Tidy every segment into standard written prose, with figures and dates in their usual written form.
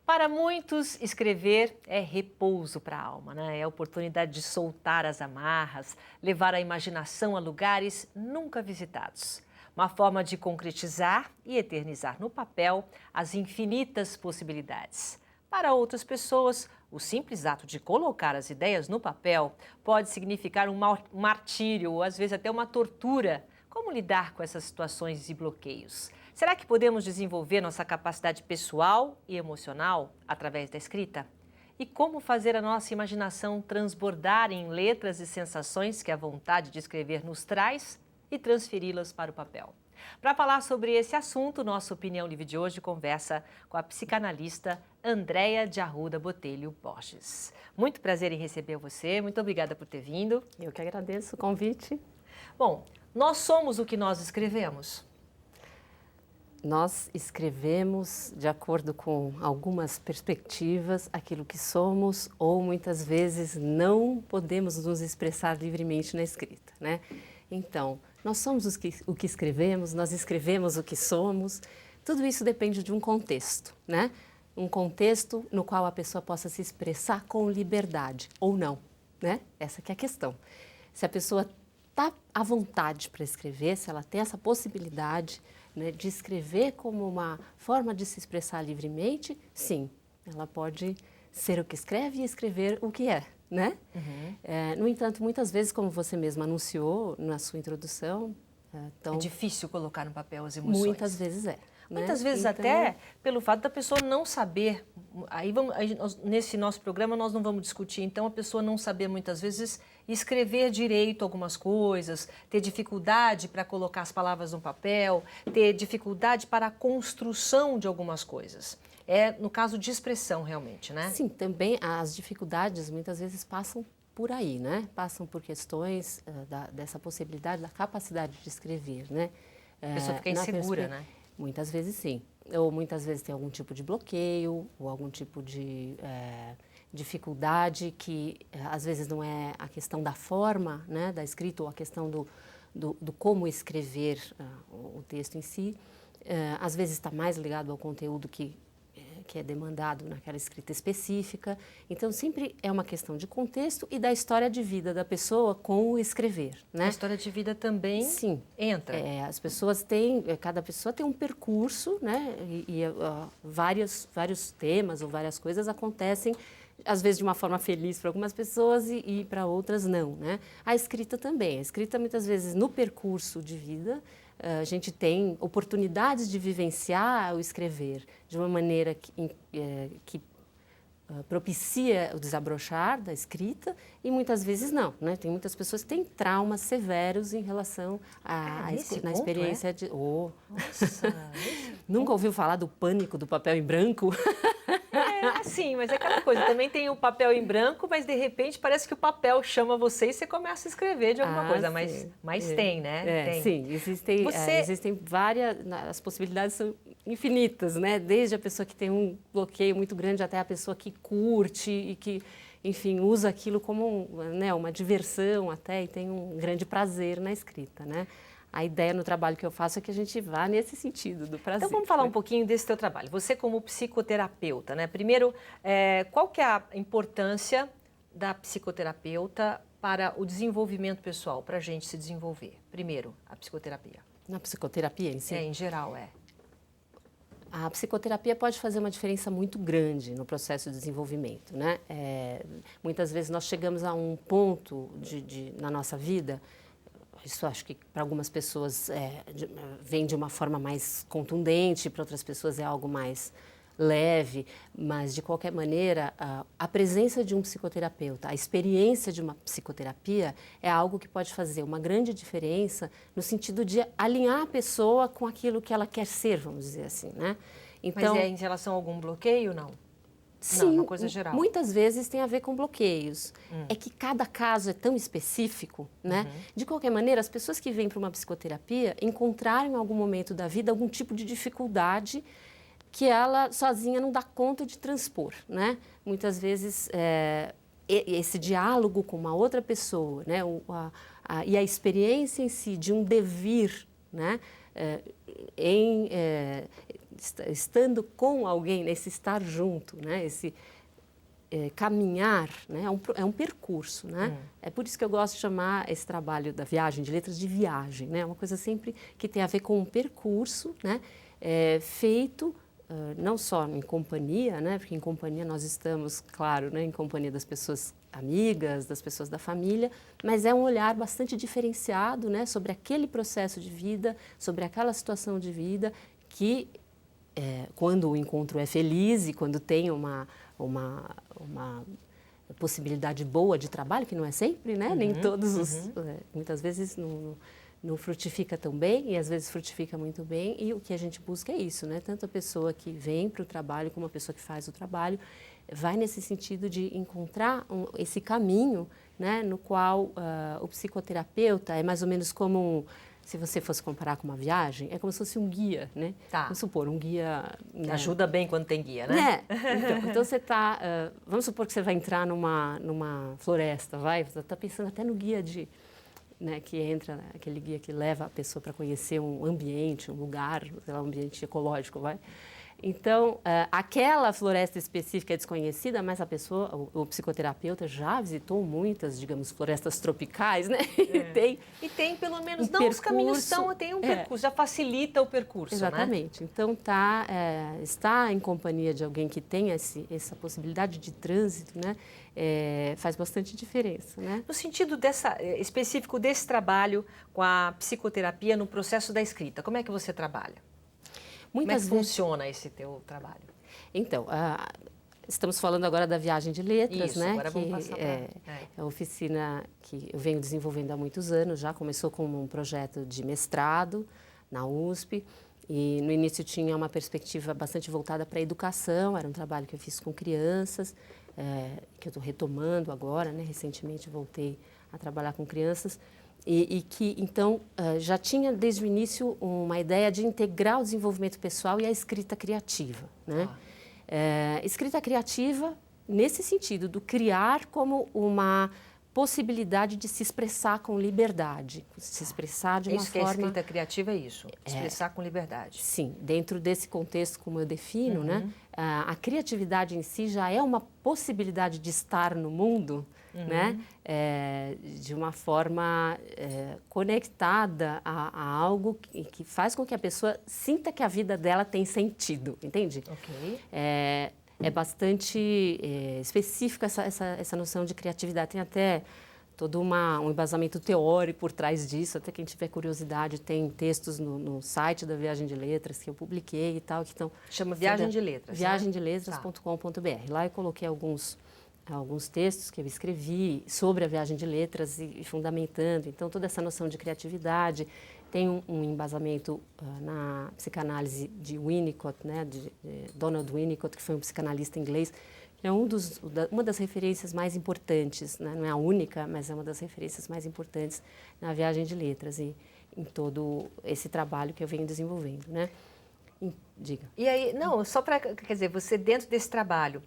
Para muitos, escrever é repouso para a alma, né? É a oportunidade de soltar as amarras, levar a imaginação a lugares nunca visitados. Uma forma de concretizar e eternizar no papel as infinitas possibilidades. Para outras pessoas, o simples ato de colocar as ideias no papel pode significar um martírio ou às vezes até uma tortura. Como lidar com essas situações e bloqueios? Será que podemos desenvolver nossa capacidade pessoal e emocional através da escrita? E como fazer a nossa imaginação transbordar em letras e sensações que a vontade de escrever nos traz e transferi-las para o papel? Para falar sobre esse assunto, nossa Opinião Livre de hoje conversa com a psicanalista Andréia de Arruda Botelho Borges. Muito prazer em receber você, muito obrigada por ter vindo. Eu que agradeço o convite. Bom, nós somos o que nós escrevemos. Nós escrevemos de acordo com algumas perspectivas aquilo que somos ou muitas vezes não podemos nos expressar livremente na escrita, né? Então, nós somos o que escrevemos, nós escrevemos o que somos, tudo isso depende de um contexto, né? Um contexto no qual a pessoa possa se expressar com liberdade ou não, né? Essa que é a questão. Se a pessoa está à vontade para escrever, se ela tem essa possibilidade, né, de escrever como uma forma de se expressar livremente, sim, ela pode ser o que escreve e escrever o que é, né? Uhum. No entanto, muitas vezes, como você mesma anunciou na sua introdução... É difícil colocar no papel as emoções. Muitas vezes é. Muitas vezes até pelo fato da pessoa não saber, nesse nosso programa nós não vamos discutir, então a pessoa não saber muitas vezes escrever direito algumas coisas, ter dificuldade para colocar as palavras no papel, ter dificuldade para a construção de algumas coisas. É no caso de expressão realmente, né? Sim, também as dificuldades muitas vezes passam por aí, né? Passam por questões dessa possibilidade, da capacidade de escrever, né? A pessoa fica insegura, né? Muitas vezes sim, ou muitas vezes tem algum tipo de bloqueio, ou algum tipo de dificuldade que às vezes não é a questão da forma, né, da escrita, ou a questão do como escrever o texto em si, às vezes está mais ligado ao conteúdo que é demandado naquela escrita específica. Então, sempre é uma questão de contexto e da história de vida da pessoa com o escrever, né? A história de vida também entra. As pessoas têm, cada pessoa tem um percurso, né? Vários temas ou várias coisas acontecem, às vezes de uma forma feliz para algumas pessoas e para outras não, né? A escrita também. A escrita, muitas vezes, no percurso de vida, a gente tem oportunidades de vivenciar o escrever de uma maneira que propicia o desabrochar da escrita e muitas vezes não, né? Tem muitas pessoas que têm traumas severos em relação na experiência de... Nossa! Nunca ouviu falar do pânico do papel em branco? Sim, mas é aquela coisa, também tem o papel em branco, mas de repente parece que o papel chama você e você começa a escrever de alguma coisa, mas tem, né? Tem. Sim, existem várias, as possibilidades são infinitas, né? Desde a pessoa que tem um bloqueio muito grande até a pessoa que curte e que, enfim, usa aquilo como uma diversão até e tem um grande prazer na escrita, né? A ideia no trabalho que eu faço é que a gente vá nesse sentido do prazer. Então vamos falar um pouquinho desse teu trabalho. Você como psicoterapeuta, né? Primeiro, qual que é a importância da psicoterapeuta para o desenvolvimento pessoal, para a gente se desenvolver? Primeiro, a psicoterapia. Na psicoterapia em si? Em geral, A psicoterapia pode fazer uma diferença muito grande no processo de desenvolvimento, né? Muitas vezes nós chegamos a um ponto na nossa vida. Isso acho que para algumas pessoas vem de uma forma mais contundente, para outras pessoas é algo mais leve, mas de qualquer maneira a presença de um psicoterapeuta, a experiência de uma psicoterapia é algo que pode fazer uma grande diferença no sentido de alinhar a pessoa com aquilo que ela quer ser, vamos dizer assim, né? Então, mas em relação a algum bloqueio, não? Sim, não, uma coisa geral. Muitas vezes tem a ver com bloqueios. É que cada caso é tão específico, né? De qualquer maneira, as pessoas que vêm para uma psicoterapia encontraram em algum momento da vida algum tipo de dificuldade que ela sozinha não dá conta de transpor, né? Muitas vezes esse diálogo com uma outra pessoa, né? E a experiência em si de um devir né? Estando com alguém, esse estar junto, né? Esse caminhar, né? É um percurso, né? É por isso que eu gosto de chamar esse trabalho da viagem de letras de viagem, né? Uma coisa sempre que tem a ver com um percurso, né? Feito não só em companhia, né? Porque em companhia nós estamos, claro, né? Em companhia das pessoas amigas, das pessoas da família, mas é um olhar bastante diferenciado, né? Sobre aquele processo de vida, sobre aquela situação de vida que quando o encontro é feliz e quando tem uma possibilidade boa de trabalho, que não é sempre, né? Nem todos os... muitas vezes não frutifica tão bem e às vezes frutifica muito bem, e o que a gente busca é isso, né? Tanto a pessoa que vem para o trabalho como a pessoa que faz o trabalho vai nesse sentido de encontrar esse caminho, né? No qual o psicoterapeuta é mais ou menos como se você fosse comparar com uma viagem, é como se fosse um guia, né? Tá. Vamos supor, um guia... Que ajuda bem quando tem guia, né? Então você está... vamos supor que você vai entrar numa floresta, você está pensando até no guia né, que entra, aquele guia que leva a pessoa para conhecer um ambiente, um lugar, sei lá, um ambiente ecológico, Então, aquela floresta específica é desconhecida, mas a pessoa, o psicoterapeuta já visitou muitas, digamos, florestas tropicais, né? E tem pelo menos, percurso, os caminhos tem um percurso, já facilita o percurso, exatamente. Né? Então, estar em companhia de alguém que tem essa possibilidade de trânsito, né? Faz bastante diferença, né? No sentido específico desse trabalho com a psicoterapia no processo da escrita, como é que você trabalha? Como é que funciona esse teu trabalho? Então, estamos falando agora da viagem de letras, Isso, né? Agora vamos passar é uma oficina que eu venho desenvolvendo há muitos anos, já começou como um projeto de mestrado na USP, e no início tinha uma perspectiva bastante voltada para a educação, era um trabalho que eu fiz com crianças, que eu estou retomando agora, né? Recentemente voltei a trabalhar com crianças, e que, então, já tinha desde o início uma ideia de integrar o desenvolvimento pessoal e a escrita criativa, né? Escrita criativa nesse sentido, do criar como uma possibilidade de se expressar com liberdade, se expressar de uma forma... Isso que é escrita criativa, é isso, expressar com liberdade. Sim, dentro desse contexto, como eu defino, né? A criatividade em si já é uma possibilidade de estar no mundo, né? De uma forma conectada a algo que faz com que a pessoa sinta que a vida dela tem sentido, entende? Ok. É bastante específica essa noção de criatividade. Tem até todo um embasamento teórico por trás disso. Até quem tiver curiosidade, tem textos no site da Viagem de Letras que eu publiquei e tal. Que estão, chama Viagem de Letras, viagemdeletras.com.br. Lá eu coloquei alguns textos que eu escrevi sobre a Viagem de Letras e fundamentando. Então, toda essa noção de criatividade tem um embasamento na psicanálise de Winnicott, né, de Donald Winnicott, que foi um psicanalista inglês, que é uma das referências mais importantes, né, não é a única, mas é uma das referências mais importantes na Viagem de Letras e em todo esse trabalho que eu venho desenvolvendo, né? Diga. E aí, só para, quer dizer, você dentro desse trabalho,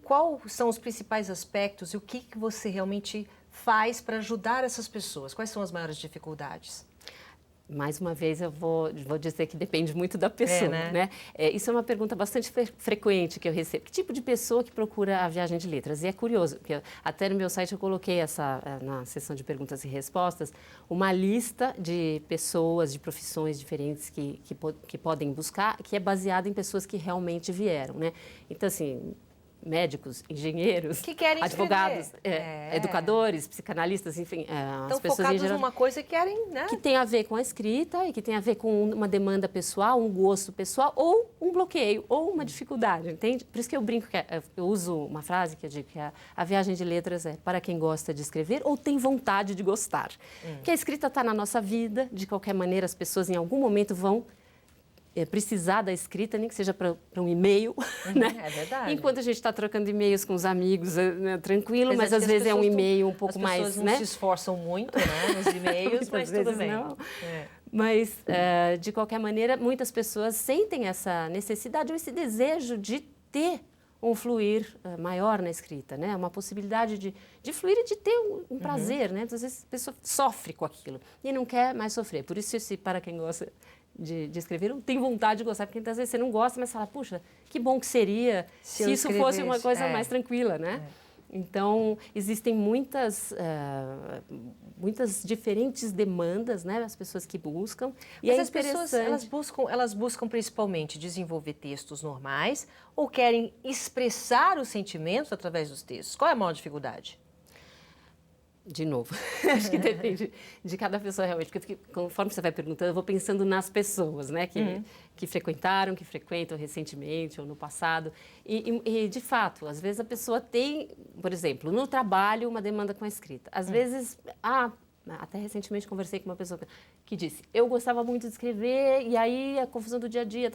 quais são os principais aspectos e o que você realmente faz para ajudar essas pessoas? Quais são as maiores dificuldades? Mais uma vez, eu vou dizer que depende muito da pessoa, né? Isso é uma pergunta bastante frequente que eu recebo. Que tipo de pessoa que procura a Viagem de Letras? E é curioso, porque até no meu site eu coloquei na seção de perguntas e respostas, uma lista de pessoas, de profissões diferentes que podem buscar, que é baseada em pessoas que realmente vieram, né? Então, assim... médicos, engenheiros, que querem advogados, educadores, psicanalistas, enfim, as pessoas em geral, numa coisa que querem, né? Que tem a ver com a escrita e que tem a ver com uma demanda pessoal, um gosto pessoal ou um bloqueio ou uma dificuldade, entende? Por isso que eu brinco que eu uso uma frase que eu digo que a Viagem de Letras é para quem gosta de escrever ou tem vontade de gostar. Que a escrita está na nossa vida, de qualquer maneira as pessoas em algum momento vão precisar da escrita, nem que seja para um e-mail, né? É verdade. Enquanto a gente está trocando e-mails com os amigos, né, tranquilo, mas às vezes é um e-mail um pouco mais... As pessoas não se esforçam muito, né, nos e-mails, mas tudo bem. Não. Mas, de qualquer maneira, muitas pessoas sentem essa necessidade ou esse desejo de ter um fluir maior na escrita, né? Uma possibilidade de fluir e de ter um prazer, né? Às vezes a pessoa sofre com aquilo e não quer mais sofrer. Por isso, para quem gosta de escrever, não tem vontade de gostar, porque às vezes você não gosta, mas fala, puxa, que bom que seria se isso fosse uma coisa mais tranquila, né? Então, existem muitas diferentes demandas, né, as pessoas que buscam. Mas as pessoas, elas buscam principalmente desenvolver textos normais ou querem expressar os sentimentos através dos textos? Qual é a maior dificuldade? De novo, acho que depende de cada pessoa realmente, porque conforme você vai perguntando, eu vou pensando nas pessoas, né, que frequentaram, que frequentam recentemente ou no passado. E, de fato, às vezes a pessoa tem, por exemplo, no trabalho, uma demanda com a escrita. Às vezes, até recentemente conversei com uma pessoa que disse, eu gostava muito de escrever e aí a confusão do dia a dia,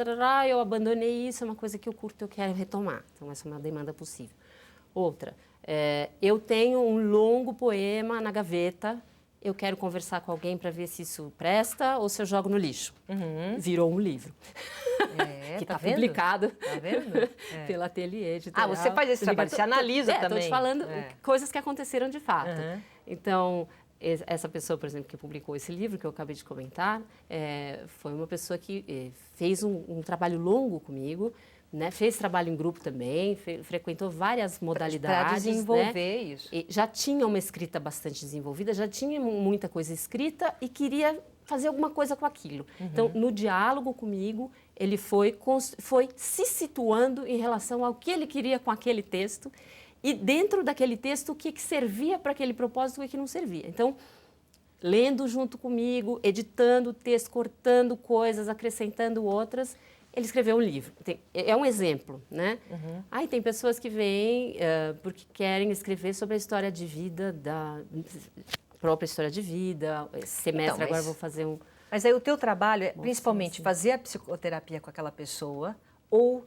eu abandonei isso, é uma coisa que eu curto, eu quero retomar. Então, essa é uma demanda possível. Outra, eu tenho um longo poema na gaveta, eu quero conversar com alguém para ver se isso presta ou se eu jogo no lixo. Virou um livro. Que está publicado pela Ateliê Editorial. Você faz esse trabalho, você analisa também. Estou te falando coisas que aconteceram de fato. Então, essa pessoa, por exemplo, que publicou esse livro que eu acabei de comentar, foi uma pessoa que fez um trabalho longo comigo, né? Fez trabalho em grupo também, frequentou várias modalidades. Para desenvolver, né? Isso. E já tinha uma escrita bastante desenvolvida, já tinha muita coisa escrita e queria fazer alguma coisa com aquilo. Então, no diálogo comigo, ele foi se situando em relação ao que ele queria com aquele texto e dentro daquele texto o que servia para aquele propósito e o que não servia. Então, lendo junto comigo, editando o texto, cortando coisas, acrescentando outras, ele escreveu um livro. É um exemplo, né? Aí tem pessoas que vêm porque querem escrever sobre a história de vida, da própria história de vida. Esse semestre agora eu vou fazer um... Mas aí o teu trabalho é principalmente fazer a psicoterapia com aquela pessoa, ou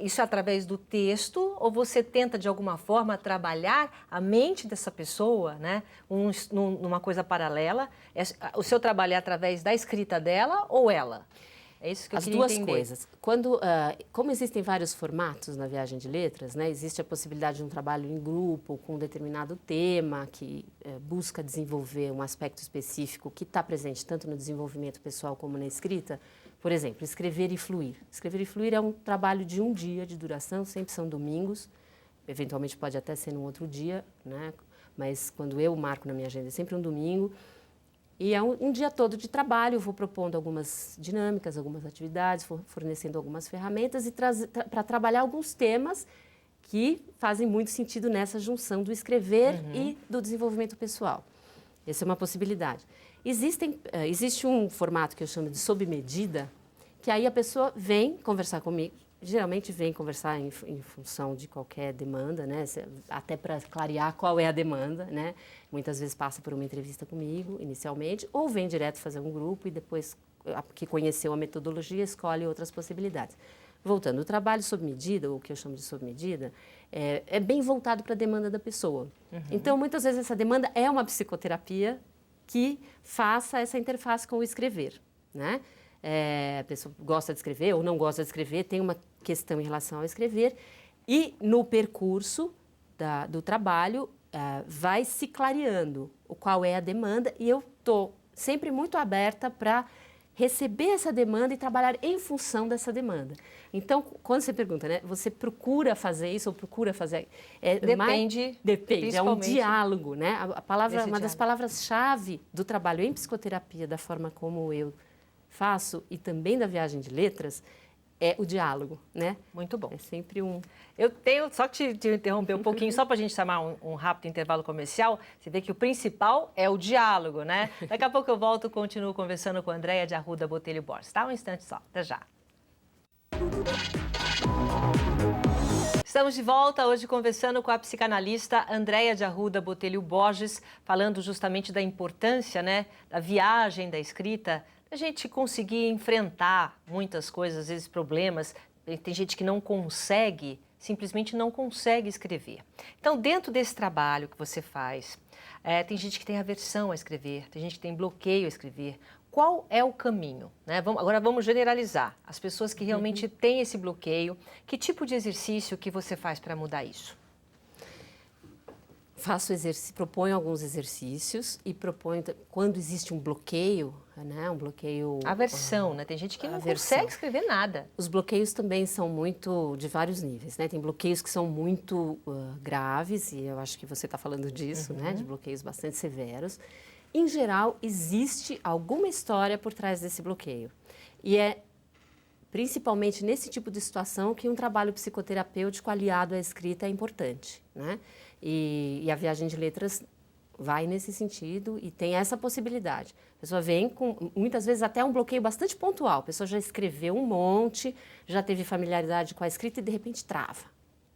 isso é através do texto, ou você tenta de alguma forma trabalhar a mente dessa pessoa, né? Numa coisa paralela. O seu trabalho é através da escrita dela ou ela? É isso que eu queria entender. As duas coisas. Como existem vários formatos na Viagem de Letras, né, existe a possibilidade de um trabalho em grupo com um determinado tema que busca desenvolver um aspecto específico que está presente tanto no desenvolvimento pessoal como na escrita. Por exemplo, escrever e fluir. Escrever e fluir é um trabalho de um dia de duração, sempre são domingos, eventualmente pode até ser num outro dia, né, mas quando eu marco na minha agenda é sempre um domingo. E é um dia todo de trabalho, eu vou propondo algumas dinâmicas, algumas atividades, fornecendo algumas ferramentas e para trabalhar alguns temas que fazem muito sentido nessa junção do escrever e do desenvolvimento pessoal. Essa é uma possibilidade. Existe um formato que eu chamo de sob medida, que aí a pessoa vem conversar comigo, geralmente vem conversar em função de qualquer demanda, né? Até para clarear qual é a demanda, né? Muitas vezes passa por uma entrevista comigo, inicialmente, ou vem direto fazer um grupo e depois que conheceu a metodologia, escolhe outras possibilidades. Voltando, o trabalho sob medida, ou o que eu chamo de sob medida, é bem voltado para a demanda da pessoa. Então, muitas vezes essa demanda é uma psicoterapia que faça essa interface com o escrever, né? A pessoa gosta de escrever ou não gosta de escrever, tem uma questão em relação ao escrever e no percurso do trabalho vai se clareando qual é a demanda e eu estou sempre muito aberta para receber essa demanda e trabalhar em função dessa demanda. Então, quando você pergunta, né, você procura fazer isso ou procura fazer... Depende, é um diálogo, né? Uma das palavras-chave do trabalho em psicoterapia, da forma como eu faço e também da Viagem de Letras, é o diálogo, né? Muito bom. É sempre um... Eu tenho, só que te interromper um pouquinho, só para a gente chamar um rápido intervalo comercial, você vê que o principal é o diálogo, né? Daqui a pouco eu volto e continuo conversando com a Andréia de Arruda Botelho Borges. Tá? Um instante só, até já. Estamos de volta hoje conversando com a psicanalista Andréia de Arruda Botelho Borges, falando justamente da importância, né, da viagem, da escrita, a gente conseguir enfrentar muitas coisas, às vezes problemas. Tem gente que não consegue, simplesmente não consegue escrever. Então, dentro desse trabalho que você faz, Tem gente que tem aversão a escrever, tem gente que tem bloqueio a escrever. Qual é o caminho? Né? Agora vamos generalizar. As pessoas que realmente têm esse bloqueio, que tipo de exercício que você faz para mudar isso? Proponho alguns exercícios e proponho, quando existe um bloqueio, né, um bloqueio... Aversão, né? Tem gente que não consegue escrever nada. Os bloqueios também são muito, de vários níveis, né? Tem bloqueios que são muito graves, e eu acho que você está falando disso, né? De bloqueios bastante severos. Em geral, existe alguma história por trás desse bloqueio. E é principalmente nesse tipo de situação que um trabalho psicoterapêutico aliado à escrita é importante, né? E a viagem de letras vai nesse sentido e tem essa possibilidade. A pessoa vem com, muitas vezes, até um bloqueio bastante pontual. A pessoa já escreveu um monte, já teve familiaridade com a escrita e, de repente, trava,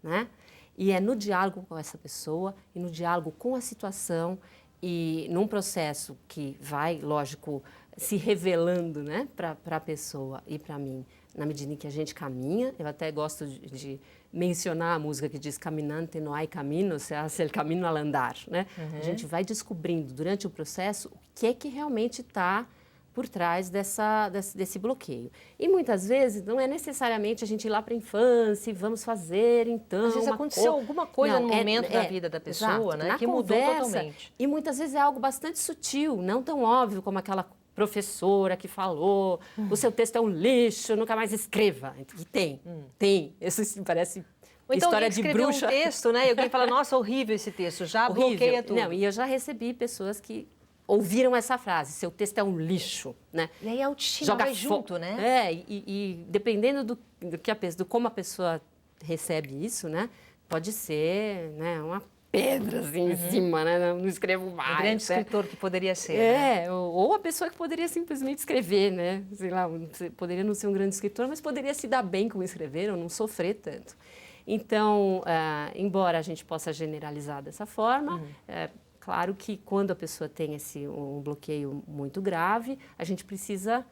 né? E é no diálogo com essa pessoa e no diálogo com a situação e num processo que vai, lógico, se revelando, né, para a pessoa e para mim, na medida em que a gente caminha. Eu até gosto de mencionar a música que diz Caminante no hay camino, se hace el camino al andar, né? A gente vai descobrindo durante o processo o que realmente está por trás desse bloqueio. E muitas vezes não é necessariamente a gente ir lá para a infância e vamos fazer então... Às vezes aconteceu alguma coisa no momento da vida da pessoa, exato, né, que mudou totalmente. E muitas vezes é algo bastante sutil, não tão óbvio como aquela professora que falou, o seu texto é um lixo, nunca mais escreva. E tem. Isso parece Ou então história de bruxa. Um texto, né? E alguém fala, nossa, horrível esse texto, já bloqueia tudo. Não, e eu já recebi pessoas que ouviram essa frase, seu texto é um lixo, né? E aí a autoestima vai junto, né? E dependendo do como a pessoa recebe isso, né? Pode ser, né, uma pedra assim em cima, né? Não escrevo mais. Um grande escritor que poderia ser. Né? Ou a pessoa que poderia simplesmente escrever, né? Sei lá, poderia não ser um grande escritor, mas poderia se dar bem com escrever ou não sofrer tanto. Então, embora a gente possa generalizar dessa forma, claro que quando a pessoa tem um bloqueio muito grave, a gente precisa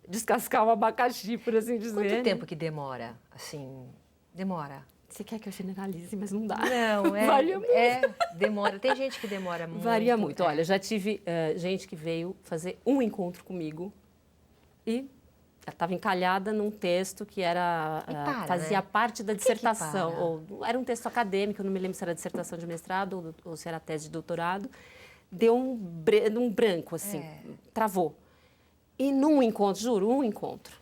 descascar o abacaxi, por assim dizer. Quanto tempo que demora? Assim, demora? Você quer que eu generalize, mas não dá. Não, Varia muito. Demora. Tem gente que demora muito. Varia muito. Olha, já tive gente que veio fazer um encontro comigo e estava encalhada num texto que fazia parte da dissertação. Ou era um texto acadêmico, eu não me lembro se era dissertação de mestrado ou se era tese de doutorado. Deu um branco, assim, travou. E num encontro, juro, um encontro.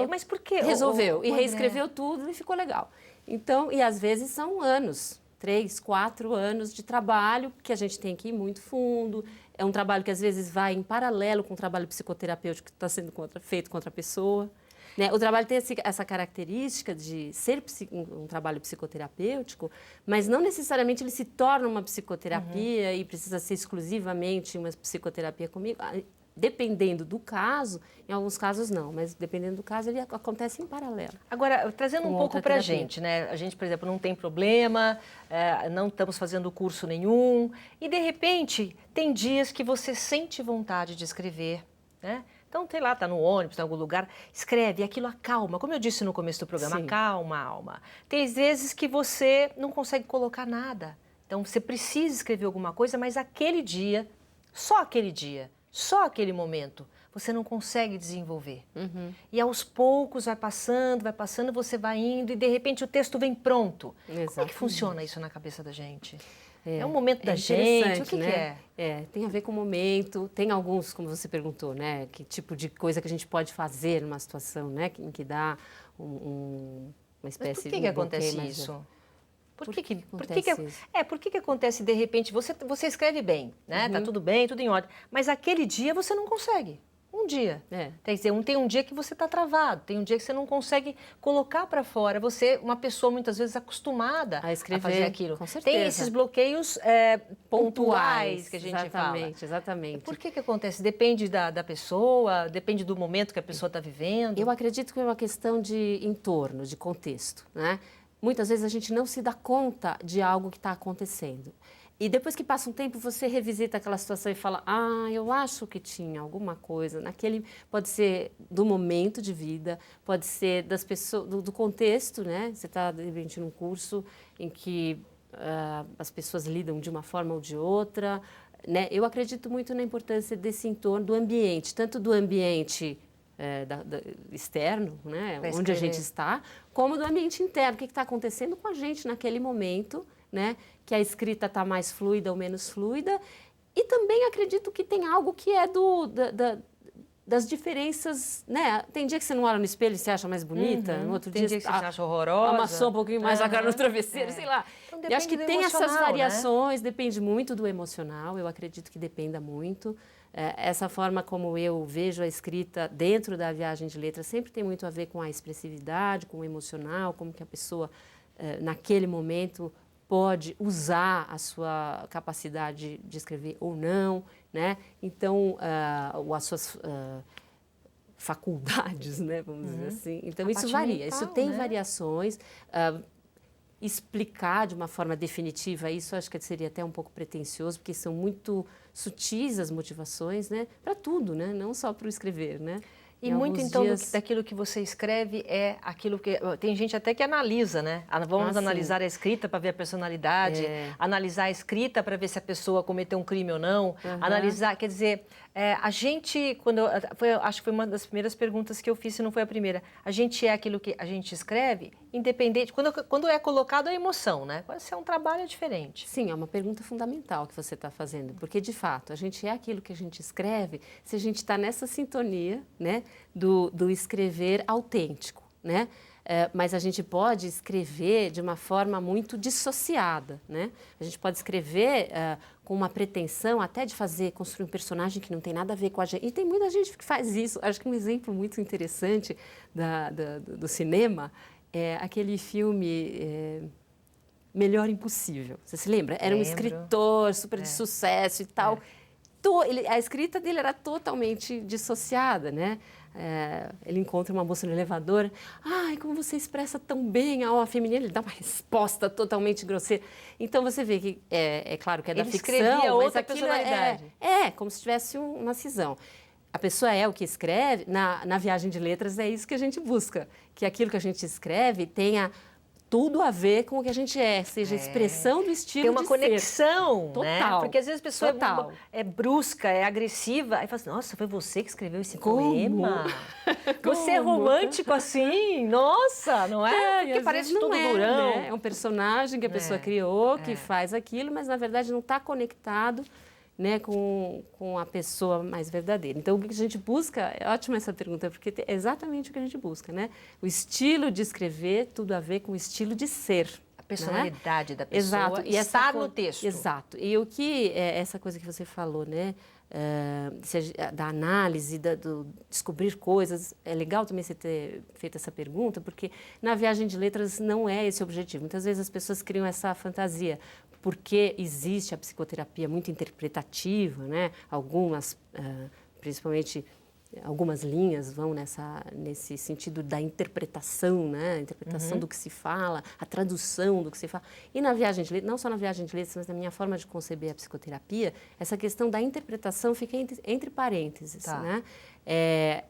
Mas por quê? Resolveu e reescreveu tudo e ficou legal. Então, e às vezes são anos, 3, 4 anos de trabalho que a gente tem que ir muito fundo. É um trabalho que às vezes vai em paralelo com o trabalho psicoterapêutico que está sendo feito contra a pessoa. Né? O trabalho tem essa característica de ser um trabalho psicoterapêutico, mas não necessariamente ele se torna uma psicoterapia e precisa ser exclusivamente uma psicoterapia comigo. Dependendo do caso, em alguns casos não, mas dependendo do caso, ele acontece em paralelo. Agora, trazendo um pouco para a gente, né? A gente, por exemplo, não tem problema, não estamos fazendo curso nenhum, e de repente tem dias que você sente vontade de escrever, né? Então, sei lá, está no ônibus, em algum lugar, escreve, e aquilo acalma. Como eu disse no começo do programa, acalma a alma. Tem vezes que você não consegue colocar nada. Então, você precisa escrever alguma coisa, mas aquele dia, só aquele momento, você não consegue desenvolver. E aos poucos vai passando, você vai indo e de repente o texto vem pronto. Exatamente. Como é que funciona isso na cabeça da gente? É um momento da gente? O que né? Tem a ver com o momento. Tem alguns, como você perguntou, né? Que tipo de coisa que a gente pode fazer numa situação, né? Em que dá uma espécie de... Mas por que acontece isso? Por que acontece de repente, você escreve bem, né? Tá tudo bem, tudo em ordem, mas aquele dia você não consegue. Um dia. Quer dizer, tem um dia que você está travado, tem um dia que você não consegue colocar para fora. Você, uma pessoa muitas vezes acostumada a fazer aquilo. Com certeza. Tem esses bloqueios pontuais que a gente fala. Exatamente. Por que acontece? Depende da pessoa, depende do momento que a pessoa está vivendo? Eu acredito que é uma questão de entorno, de contexto, né? Muitas vezes a gente não se dá conta de algo que está acontecendo. E depois que passa um tempo, você revisita aquela situação e fala, eu acho que tinha alguma coisa naquele... Pode ser do momento de vida, pode ser das pessoas, do contexto, né? Você está, de repente, num curso em que as pessoas lidam de uma forma ou de outra, né? Eu acredito muito na importância desse entorno, do ambiente, tanto do ambiente externo, né? Onde a gente está, como do ambiente interno, o que está acontecendo com a gente naquele momento, né? Que a escrita está mais fluida ou menos fluida. E também acredito que tem algo que é das diferenças, né? Tem dia que você não olha no espelho e se acha mais bonita, no outro tem dia que você se acha horrorosa. Amassou um pouquinho mais a cara no travesseiro, sei lá. Então, eu acho que tem essas né? variações, depende muito do emocional, eu acredito que dependa muito. Essa forma como eu vejo a escrita dentro da viagem de letras sempre tem muito a ver com a expressividade, com o emocional, como que a pessoa, naquele momento, pode usar a sua capacidade de escrever ou não, né? Então, ou as suas faculdades, né? Vamos dizer assim. Então, isso varia, mental, isso tem né? variações. Explicar de uma forma definitiva isso, acho que seria até um pouco pretensioso, porque são muito sutis as motivações, né? Para tudo, né? Não só para o escrever, né? E muito, então, daquilo que você escreve é aquilo que... Tem gente até que analisa, né? Vamos analisar a escrita para ver a personalidade, analisar a escrita para ver se a pessoa cometeu um crime ou não, analisar... Quer dizer, a gente, acho que foi uma das primeiras perguntas que eu fiz, se não foi a primeira. A gente é aquilo que a gente escreve, independente... Quando é colocado a emoção, né? Pode ser um trabalho diferente. Sim, é uma pergunta fundamental que você está fazendo, porque, de fato, a gente é aquilo que a gente escreve se a gente está nessa sintonia, né? Do escrever autêntico, né? Mas a gente pode escrever de uma forma muito dissociada, né? A gente pode escrever com uma pretensão até de construir um personagem que não tem nada a ver com a gente. E tem muita gente que faz isso. Acho que um exemplo muito interessante do cinema é aquele filme Melhor Impossível. Você se lembra? Era um escritor super de sucesso e tal. A escrita dele era totalmente dissociada, né? Ele encontra uma moça no elevador. Ai, como você expressa tão bem a alma feminina. Ele dá uma resposta totalmente grosseira. Então, você vê que, é claro que é da ficção, escrevia mas outra aquilo personalidade. como se tivesse uma cisão. A pessoa é o que escreve. Na viagem de letras é isso que a gente busca. Que aquilo que a gente escreve tenha tudo a ver com o que a gente seja expressão do estilo de ser. Tem uma conexão, total, né? Porque às vezes a pessoa é brusca, é agressiva, aí fala assim, nossa, foi você que escreveu esse poema? Você é romântico assim? Nossa, não é? Porque parece todo durão. Né? É um personagem que a pessoa criou, que faz aquilo, mas na verdade não está conectado, né, com a pessoa mais verdadeira. Então, o que a gente busca, é ótima essa pergunta, porque é exatamente o que a gente busca, né? O estilo de escrever, tudo a ver com o estilo de ser. A personalidade da pessoa. Exato. E estar no texto. Exato. E o que, essa coisa que você falou, né? Da análise, do descobrir coisas, é legal também você ter feito essa pergunta, porque na viagem de letras não é esse o objetivo. Muitas vezes as pessoas criam essa fantasia, porque existe a psicoterapia muito interpretativa, né? Algumas, principalmente algumas linhas vão nesse sentido da interpretação, né? A interpretação do que se fala, a tradução do que se fala. E na viagem de letras, não só na viagem de letras, mas na minha forma de conceber a psicoterapia, essa questão da interpretação fica entre parênteses, né?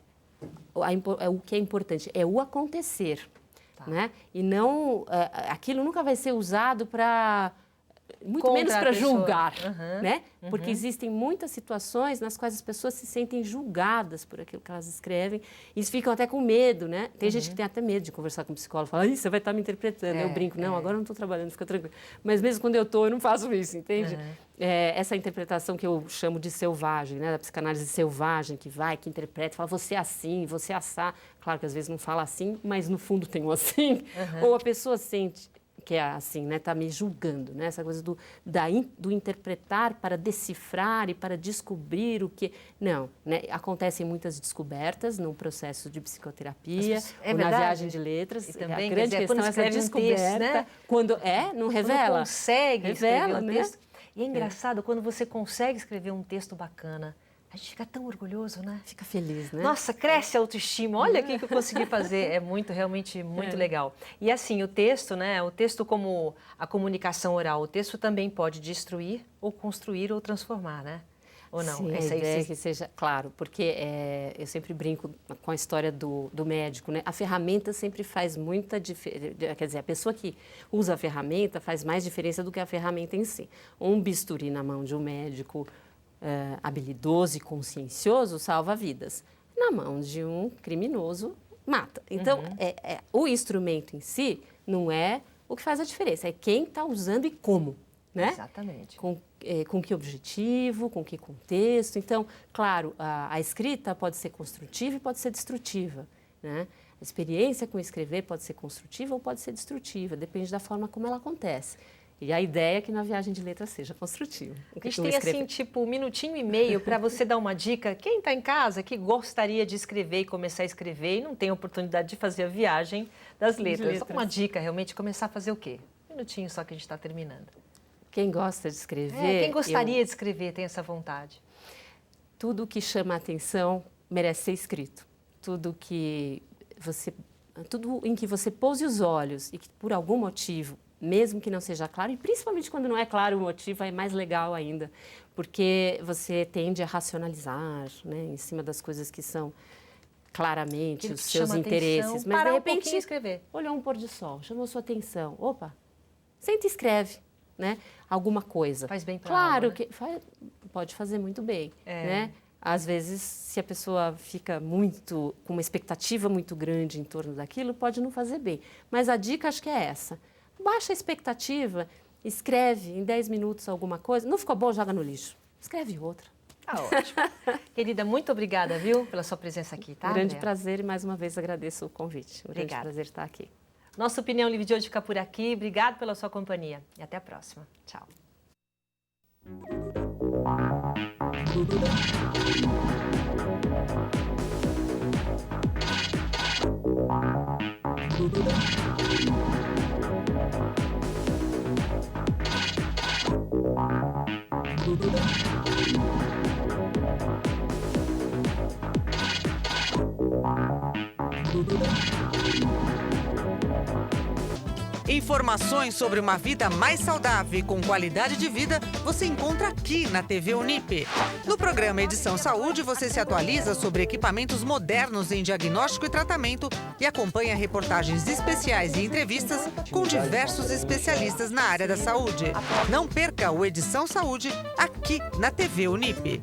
O que é importante é o acontecer, né? E não, aquilo nunca vai ser usado para... muito menos para julgar, né? Porque existem muitas situações nas quais as pessoas se sentem julgadas por aquilo que elas escrevem e ficam até com medo, né? Tem gente que tem até medo de conversar com o psicólogo, fala, você vai estar me interpretando. Eu brinco, não, agora eu não estou trabalhando, fica tranquilo. Mas mesmo quando eu estou, eu não faço isso, entende? Essa interpretação que eu chamo de selvagem, né? Da psicanálise selvagem, que interpreta, fala, você é assim, você é assá. Claro que às vezes não fala assim, mas no fundo tem um assim. Ou a pessoa sente... que é assim, né, tá me julgando, né, essa coisa do interpretar para decifrar e para descobrir o que... Não, né, acontecem muitas descobertas no processo de psicoterapia, ou na viagem de letras. E também, a grande questão é essa descoberta. Texto, né? Quando não revela. Quando consegue escrever um texto. Né? E é engraçado, quando você consegue escrever um texto bacana, a gente fica tão orgulhoso, né? Fica feliz, né? Nossa, cresce a autoestima. Olha o que eu consegui fazer. É realmente muito legal. E assim, o texto, né? O texto como a comunicação oral, o texto também pode destruir ou construir ou transformar, né? Ou não? Sim, Essa a aí ideia é que seja, claro, porque eu sempre brinco com a história do médico, né? A ferramenta sempre faz muita diferença, quer dizer, a pessoa que usa a ferramenta faz mais diferença do que a ferramenta em si. Um bisturi na mão de um médico habilidoso e consciencioso salva vidas. Na mão de um criminoso, mata. Então, o instrumento em si não é o que faz a diferença, é quem está usando e como, né? Exatamente. Com que objetivo, com que contexto. Então, claro, a escrita pode ser construtiva e pode ser destrutiva, né? A experiência com escrever pode ser construtiva ou pode ser destrutiva, depende da forma como ela acontece. E a ideia é que na viagem de letras seja construtiva. A gente tem assim, tipo, 1 minutinho e meio para você dar uma dica. Quem está em casa que gostaria de escrever e começar a escrever e não tem oportunidade de fazer a viagem das letras. Só uma dica, realmente, começar a fazer o quê? 1 minutinho só que a gente está terminando. Quem gosta de escrever... quem gostaria de escrever, tem essa vontade. Tudo que chama a atenção merece ser escrito. Tudo em que você pouse os olhos e que por algum motivo, mesmo que não seja claro, e principalmente quando não é claro o motivo, é mais legal ainda, porque você tende a racionalizar, né, em cima das coisas que são claramente Aquilo os que seus chama interesses. atenção, Mas parar de um pouquinho repente, e escrever. olhou um pôr de sol, chamou sua atenção. Opa, senta e escreve, né? Alguma coisa. Faz bem para Claro alma, né? que pode fazer muito bem, né? Às vezes, se a pessoa fica com uma expectativa muito grande em torno daquilo, pode não fazer bem. Mas a dica acho que é essa. Baixa a expectativa, escreve em 10 minutos alguma coisa. Não ficou bom, joga no lixo. Escreve outra. Tá ótimo. Querida, muito obrigada, viu, pela sua presença aqui, tá? Grande Andréa? prazer e mais uma vez agradeço o convite. Um grande Obrigada. prazer estar aqui. Nossa Opinião Livre de hoje fica por aqui. Obrigado pela sua companhia e até a próxima. Tchau. Informações sobre uma vida mais saudável e com qualidade de vida você encontra aqui na TV Unip. No programa Edição Saúde, você se atualiza sobre equipamentos modernos em diagnóstico e tratamento e acompanha reportagens especiais e entrevistas com diversos especialistas na área da saúde. Não perca o Edição Saúde aqui na TV Unip.